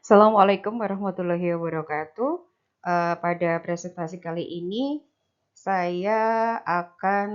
Assalamualaikum warahmatullahi wabarakatuh. Pada presentasi kali ini, saya akan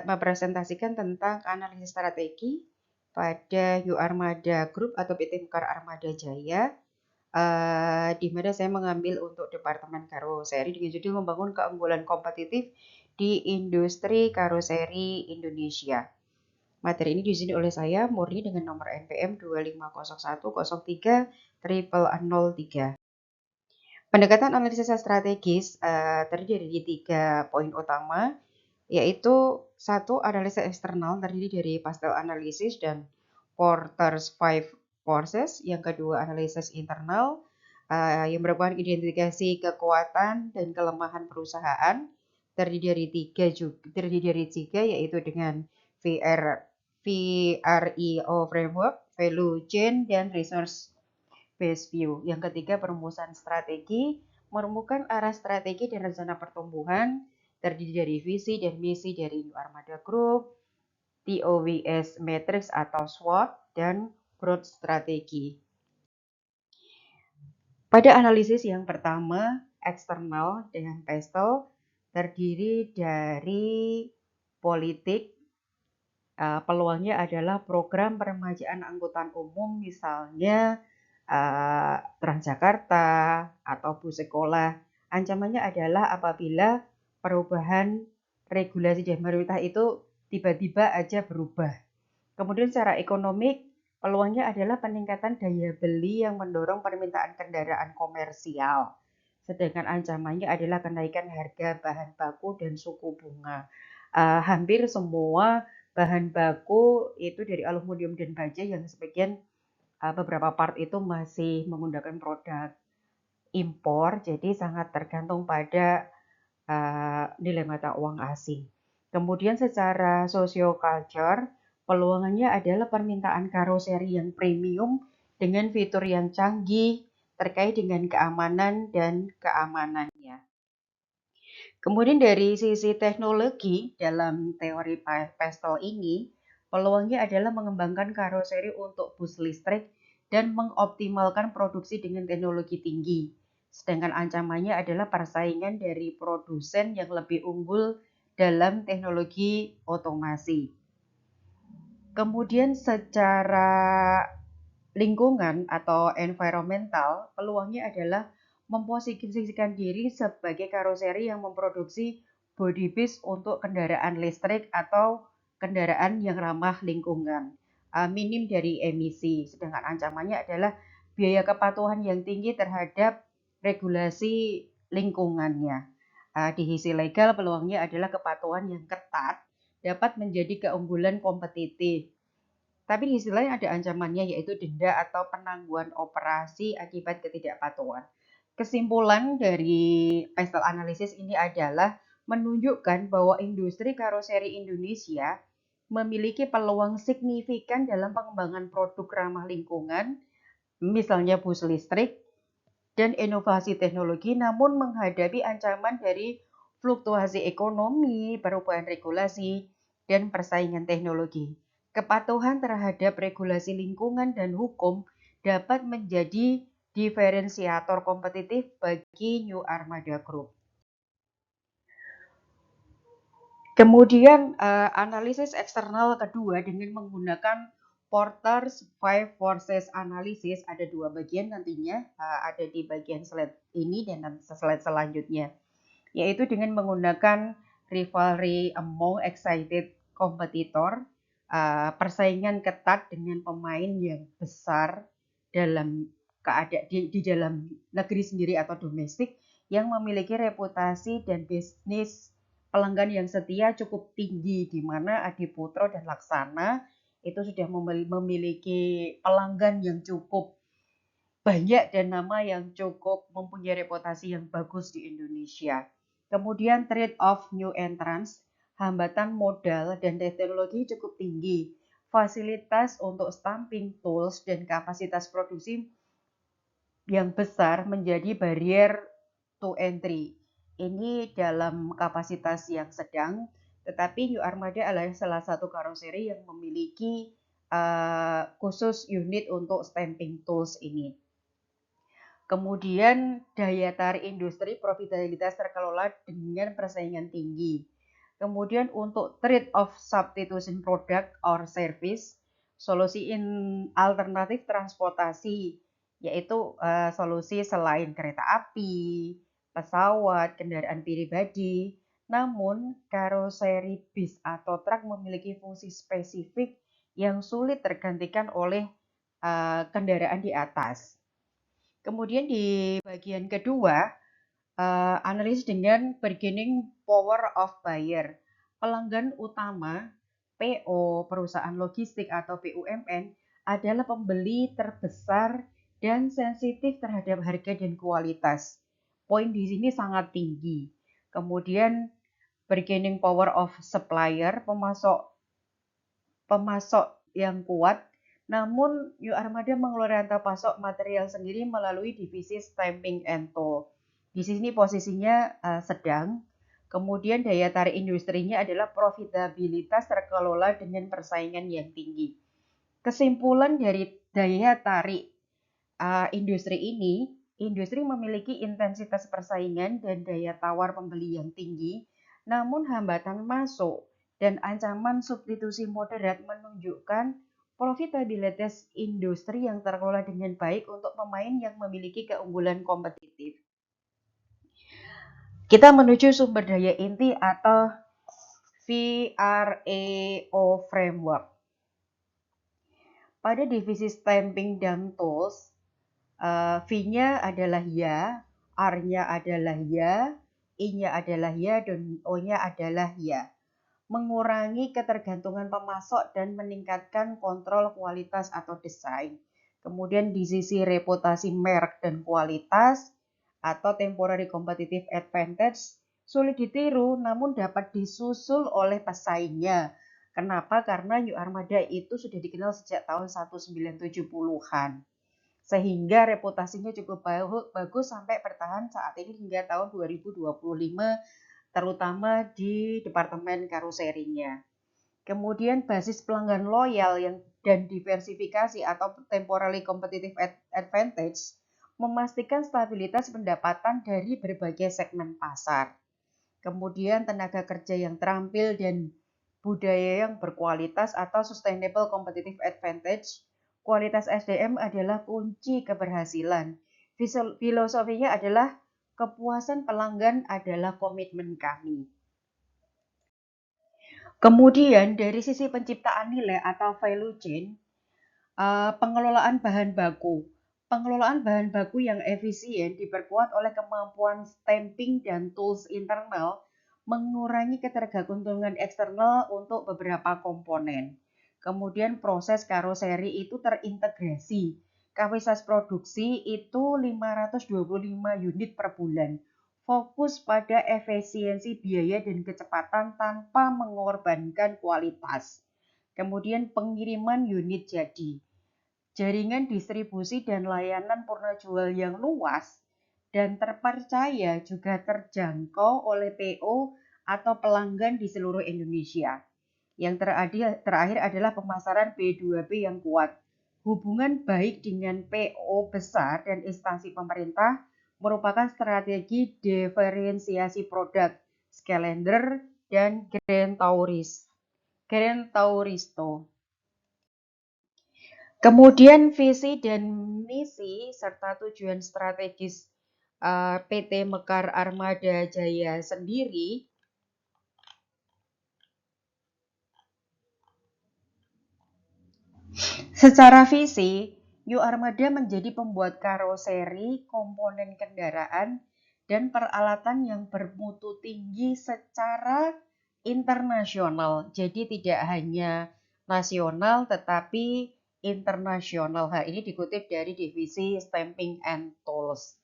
mempresentasikan tentang analisis strategi pada U Armada Group atau PT Mekar Armada Jaya, di mana saya mengambil untuk Departemen Karoseri dengan judul membangun keunggulan kompetitif di industri karoseri Indonesia. Materi ini diizin oleh saya murni dengan nomor NPM 250103 Pendekatan analisis strategis terdiri dari 3 poin utama, yaitu satu, analisis eksternal terdiri dari pastel analisis dan Porter's Five Forces. Yang kedua, analisis internal yang merupakan identifikasi kekuatan dan kelemahan perusahaan terdiri dari tiga yaitu dengan VREO framework, value chain, dan resource based view. Yang ketiga, perumusan strategi, merumuskan arah strategi dan rencana pertumbuhan terdiri dari visi dan misi dari New Armada Group, TOWS matrix atau SWOT, dan growth strategi. Pada analisis yang pertama, eksternal dengan pastel terdiri dari politik. Peluangnya adalah program peremajaan angkutan umum, misalnya Transjakarta atau bus sekolah. Ancamannya adalah apabila perubahan regulasi dan pemerintah itu tiba-tiba aja berubah. Kemudian secara ekonomi, peluangnya adalah peningkatan daya beli yang mendorong permintaan kendaraan komersial. Sedangkan ancamannya adalah kenaikan harga bahan baku dan suku bunga. Hampir semua bahan baku itu dari aluminium dan baja yang sebagian beberapa part itu masih menggunakan produk impor, jadi sangat tergantung pada nilai mata uang asing. Kemudian secara socio-culture, peluangnya adalah permintaan karoseri yang premium dengan fitur yang canggih terkait dengan keamanan dan keamanannya. Kemudian dari sisi teknologi dalam teori Pastel ini, peluangnya adalah mengembangkan karoseri untuk bus listrik dan mengoptimalkan produksi dengan teknologi tinggi. Sedangkan ancamannya adalah persaingan dari produsen yang lebih unggul dalam teknologi otomasi. Kemudian secara lingkungan atau environmental, peluangnya adalah memposisikan diri sebagai karoseri yang memproduksi body base untuk kendaraan listrik atau kendaraan yang ramah lingkungan, minim dari emisi. Sedangkan ancamannya adalah biaya kepatuhan yang tinggi terhadap regulasi lingkungannya. Di sisi legal, peluangnya adalah kepatuhan yang ketat dapat menjadi keunggulan kompetitif. Tapi di sisi lain ada ancamannya, yaitu denda atau penangguhan operasi akibat ketidakpatuhan. Kesimpulan dari pastel analisis ini adalah menunjukkan bahwa industri karoseri Indonesia memiliki peluang signifikan dalam pengembangan produk ramah lingkungan, misalnya bus listrik, dan inovasi teknologi, namun menghadapi ancaman dari fluktuasi ekonomi, perubahan regulasi, dan persaingan teknologi. Kepatuhan terhadap regulasi lingkungan dan hukum dapat menjadi diferensiator kompetitif bagi New Armada Group. Kemudian analisis eksternal kedua dengan menggunakan Porter's Five Forces Analysis, ada dua bagian nantinya, ada di bagian slide ini dan slide selanjutnya, yaitu dengan menggunakan rivalry among excited competitor, persaingan ketat dengan pemain yang besar dalam di dalam negeri sendiri atau domestik yang memiliki reputasi dan bisnis pelanggan yang setia cukup tinggi, di mana Adiputro dan Laksana itu sudah memiliki pelanggan yang cukup banyak dan nama yang cukup mempunyai reputasi yang bagus di Indonesia. Kemudian trade of new entrants, hambatan modal dan teknologi cukup tinggi. Fasilitas untuk stamping tools dan kapasitas produksi yang besar menjadi barrier to entry. Ini dalam kapasitas yang sedang, tetapi New Armada adalah salah satu karoseri yang memiliki khusus unit untuk stamping tools ini. Kemudian daya tarik industri, profitabilitas terkelola dengan persaingan tinggi. Kemudian untuk trade of substitution product or service, solusi alternatif transportasi, yaitu solusi selain kereta api, pesawat, kendaraan pribadi. Namun karoseri bis atau truk memiliki fungsi spesifik yang sulit tergantikan oleh kendaraan di atas. Kemudian di bagian kedua, analisis dengan bargaining power of buyer. Pelanggan utama PO, perusahaan logistik atau BUMN, adalah pembeli terbesar dan sensitif terhadap harga dan kualitas. Poin di sini sangat tinggi. Kemudian bargaining power of supplier, pemasok yang kuat. Namun, New Armada mengelola rantai pasok material sendiri melalui divisi Stamping and Tool. Di sini posisinya sedang. Kemudian daya tarik industrinya adalah profitabilitas terkelola dengan persaingan yang tinggi. Kesimpulan dari daya tarik industri ini, industri memiliki intensitas persaingan dan daya tawar pembeli yang tinggi, namun hambatan masuk dan ancaman substitusi moderat menunjukkan profitabilitas industri yang terkelola dengan baik untuk pemain yang memiliki keunggulan kompetitif. Kita menuju sumber daya inti atau VRAO framework. Pada divisi stamping dan tools, V-nya adalah ya, R-nya adalah ya, I-nya adalah ya, dan O-nya adalah ya. Mengurangi ketergantungan pemasok dan meningkatkan kontrol kualitas atau desain. Kemudian di sisi reputasi merek dan kualitas atau temporary competitive advantage sulit ditiru namun dapat disusul oleh pesaingnya. Kenapa? Karena New Armada itu sudah dikenal sejak tahun 1970-an. Sehingga reputasinya cukup bagus sampai bertahan saat ini hingga tahun 2025, terutama di departemen karoserinya. Kemudian basis pelanggan loyal dan diversifikasi atau temporally competitive advantage memastikan stabilitas pendapatan dari berbagai segmen pasar. Kemudian tenaga kerja yang terampil dan budaya yang berkualitas atau sustainable competitive advantage. Kualitas SDM adalah kunci keberhasilan. Filosofinya adalah kepuasan pelanggan adalah komitmen kami. Kemudian dari sisi penciptaan nilai atau value chain, pengelolaan bahan baku. Pengelolaan bahan baku yang efisien diperkuat oleh kemampuan stamping dan tools internal mengurangi ketergantungan eksternal untuk beberapa komponen. Kemudian proses karoseri itu terintegrasi. Kapasitas produksi itu 525 unit per bulan. Fokus pada efisiensi biaya dan kecepatan tanpa mengorbankan kualitas. Kemudian pengiriman unit jadi. Jaringan distribusi dan layanan purna jual yang luas dan terpercaya juga terjangkau oleh PO atau pelanggan di seluruh Indonesia. Yang terakhir adalah pemasaran B2B yang kuat. Hubungan baik dengan PO besar dan instansi pemerintah merupakan strategi diferensiasi produk Skalender dan Grand Tauristo. Kemudian visi dan misi serta tujuan strategis PT Mekar Armada Jaya sendiri secara visi, New Armada menjadi pembuat karoseri, komponen kendaraan, dan peralatan yang bermutu tinggi secara internasional. Jadi tidak hanya nasional tetapi internasional. Hal ini dikutip dari divisi Stamping and Tools.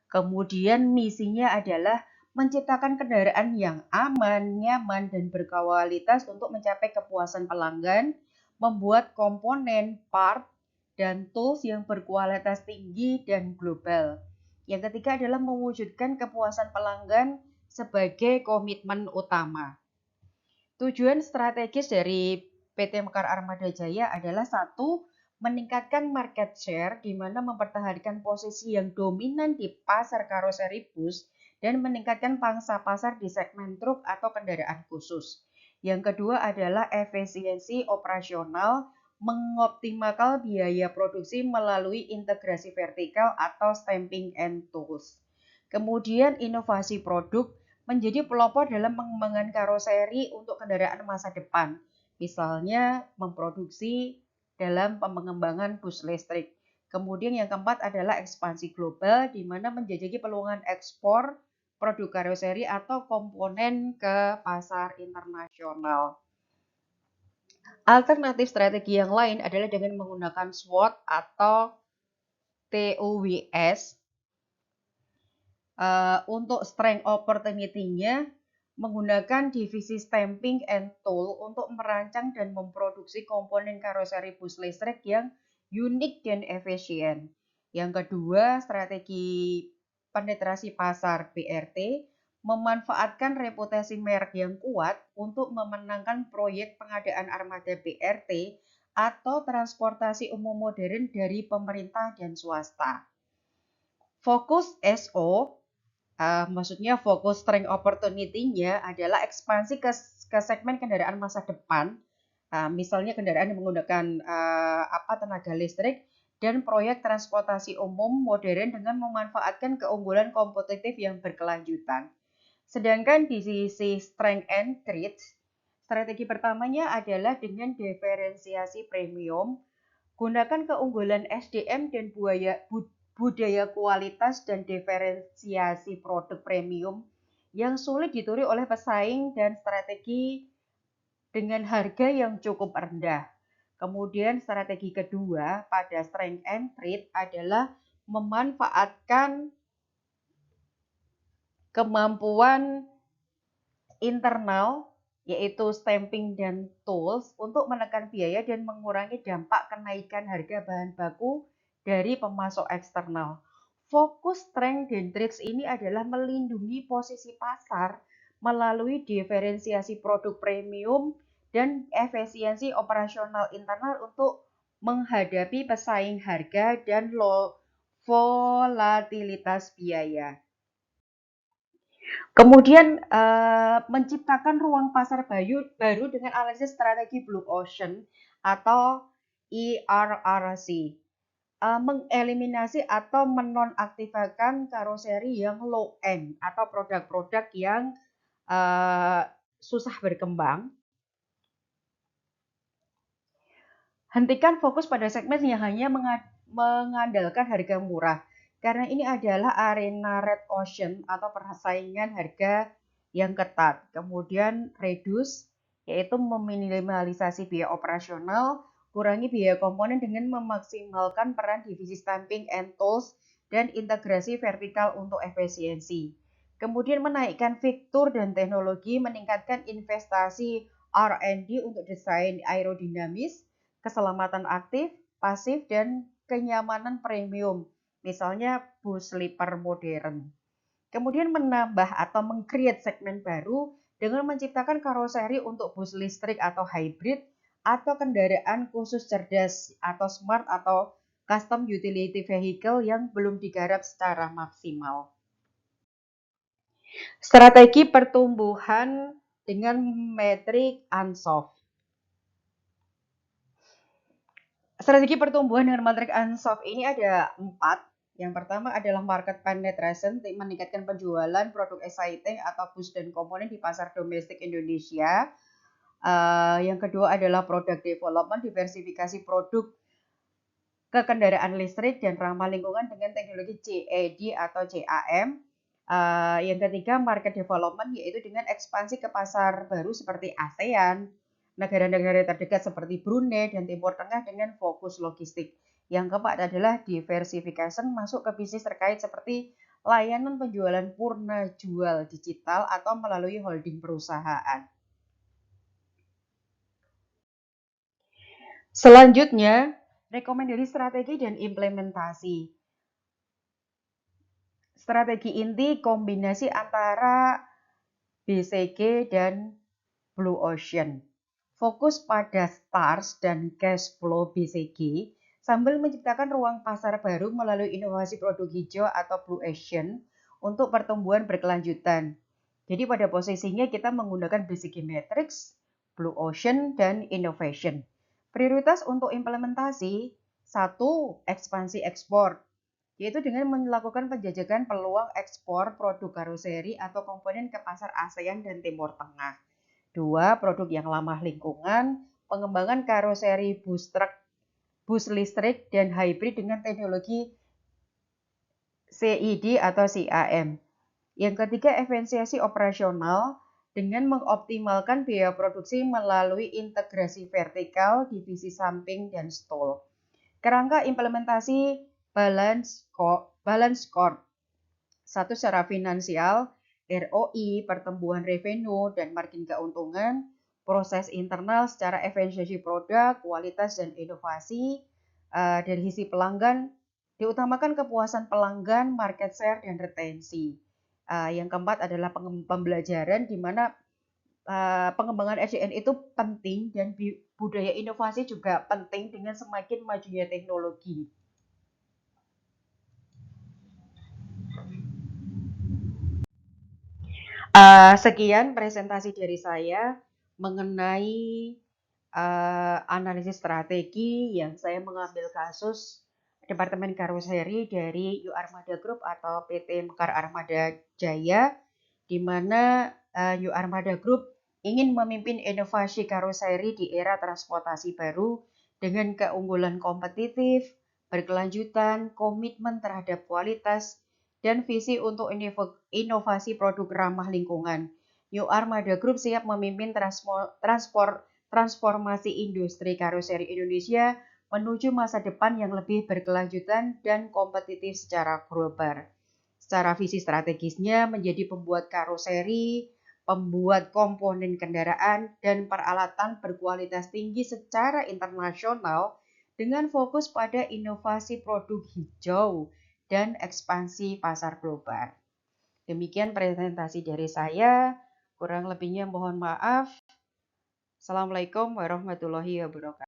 Kemudian misinya adalah menciptakan kendaraan yang aman, nyaman, dan berkualitas untuk mencapai kepuasan pelanggan, membuat komponen, part, dan tools yang berkualitas tinggi dan global. Yang ketiga adalah mewujudkan kepuasan pelanggan sebagai komitmen utama. Tujuan strategis dari PT Mekar Armada Jaya adalah satu, meningkatkan market share di mana mempertahankan posisi yang dominan di pasar karoseri bus dan meningkatkan pangsa pasar di segmen truk atau kendaraan khusus. Yang kedua adalah efisiensi operasional, mengoptimalkan biaya produksi melalui integrasi vertikal atau stamping and tools. Kemudian inovasi produk menjadi pelopor dalam pengembangan karoseri untuk kendaraan masa depan. Misalnya memproduksi dalam pengembangan bus listrik. Kemudian yang keempat adalah ekspansi global, di mana menjajaki peluang ekspor produk karoseri atau komponen ke pasar internasional. Alternatif strategi yang lain adalah dengan menggunakan SWOT atau TOWS. Untuk strength opportunity-nya menggunakan divisi stamping and tool untuk merancang dan memproduksi komponen karoseri bus listrik yang unik dan efisien. Yang kedua, strategi penetrasi pasar BRT memanfaatkan reputasi merek yang kuat untuk memenangkan proyek pengadaan armada BRT atau transportasi umum modern dari pemerintah dan swasta. Fokus SO, maksudnya fokus strength opportunity-nya adalah ekspansi ke segmen kendaraan masa depan, misalnya kendaraan yang menggunakan tenaga listrik dan proyek transportasi umum modern dengan memanfaatkan keunggulan kompetitif yang berkelanjutan. Sedangkan di sisi strength and trade, strategi pertamanya adalah dengan diferensiasi premium, gunakan keunggulan SDM dan budaya kualitas dan diferensiasi produk premium yang sulit ditiru oleh pesaing dan strategi dengan harga yang cukup rendah. Kemudian strategi kedua pada strength and trade adalah memanfaatkan kemampuan internal yaitu stamping dan tools untuk menekan biaya dan mengurangi dampak kenaikan harga bahan baku dari pemasok eksternal. Fokus strength dan trades ini adalah melindungi posisi pasar melalui diferensiasi produk premium dan efisiensi operasional internal untuk menghadapi pesaing harga dan volatilitas biaya. Kemudian menciptakan ruang pasar baru dengan analisis strategi Blue Ocean atau ERRC. Mengeliminasi atau menonaktifkan karoseri yang low end atau produk-produk yang susah berkembang. Hentikan fokus pada segmen yang hanya mengandalkan harga murah, karena ini adalah arena red ocean atau persaingan harga yang ketat. Kemudian reduce, yaitu meminimalisasi biaya operasional, kurangi biaya komponen dengan memaksimalkan peran divisi stamping and tools dan integrasi vertikal untuk efisiensi. Kemudian menaikkan fitur dan teknologi, meningkatkan investasi R&D untuk desain aerodinamis, keselamatan aktif, pasif, dan kenyamanan premium. Misalnya bus sleeper modern. Kemudian menambah atau meng-create segmen baru dengan menciptakan karoseri untuk bus listrik atau hybrid atau kendaraan khusus cerdas atau smart atau custom utility vehicle yang belum digarap secara maksimal. Strategi pertumbuhan dengan metrik Ansoff. Strategi pertumbuhan dengan metrik Ansoff ini ada 4. Yang pertama adalah market penetration, meningkatkan penjualan produk exciting atau bus dan komponen di pasar domestik Indonesia. Yang kedua adalah product development, diversifikasi produk ke kendaraan listrik dan ramah lingkungan dengan teknologi CAD atau CAM. Yang ketiga market development, yaitu dengan ekspansi ke pasar baru seperti ASEAN, negara-negara terdekat seperti Brunei dan Timur Tengah dengan fokus logistik. Yang keempat adalah diversification, masuk ke bisnis terkait seperti layanan penjualan purna jual digital atau melalui holding perusahaan. Selanjutnya, rekomendasi strategi dan implementasi. Strategi inti kombinasi antara BCG dan Blue Ocean. fokus pada stars dan cash flow BCG sambil menciptakan ruang pasar baru melalui inovasi produk hijau atau Blue Ocean untuk pertumbuhan berkelanjutan. Jadi pada posisinya kita menggunakan BCG Matrix, Blue Ocean, dan Innovation. Prioritas untuk implementasi, satu, ekspansi ekspor, yaitu dengan melakukan penjajakan peluang ekspor produk karoseri atau komponen ke pasar ASEAN dan Timur Tengah. Dua, produk yang ramah lingkungan, pengembangan karoseri bus truk, bus listrik, dan hybrid dengan teknologi CID atau CAM. Yang ketiga, efisiensi operasional dengan mengoptimalkan biaya produksi melalui integrasi vertikal, divisi samping, dan stall. Kerangka implementasi balance score. Satu, secara finansial, ROI, pertumbuhan revenue, dan margin keuntungan, proses internal secara efisiensi produk, kualitas, dan inovasi. Dari sisi pelanggan, diutamakan kepuasan pelanggan, market share, dan retensi. Yang keempat adalah pembelajaran, di mana pengembangan SDM itu penting dan budaya inovasi juga penting dengan semakin majunya teknologi. Sekian presentasi dari saya mengenai analisis strategi yang saya mengambil kasus Departemen Karoseri dari U Armada Group atau PT Mekar Armada Jaya, di mana U Armada Group ingin memimpin inovasi karoseri di era transportasi baru dengan keunggulan kompetitif, berkelanjutan, komitmen terhadap kualitas, dan visi untuk inovasi produk ramah lingkungan. U Armada Group siap memimpin transformasi industri karoseri Indonesia menuju masa depan yang lebih berkelanjutan dan kompetitif secara global. Secara visi strategisnya menjadi pembuat karoseri, pembuat komponen kendaraan, dan peralatan berkualitas tinggi secara internasional dengan fokus pada inovasi produk hijau dan ekspansi pasar global. Demikian presentasi dari saya, kurang lebihnya mohon maaf. Assalamualaikum warahmatullahi wabarakatuh.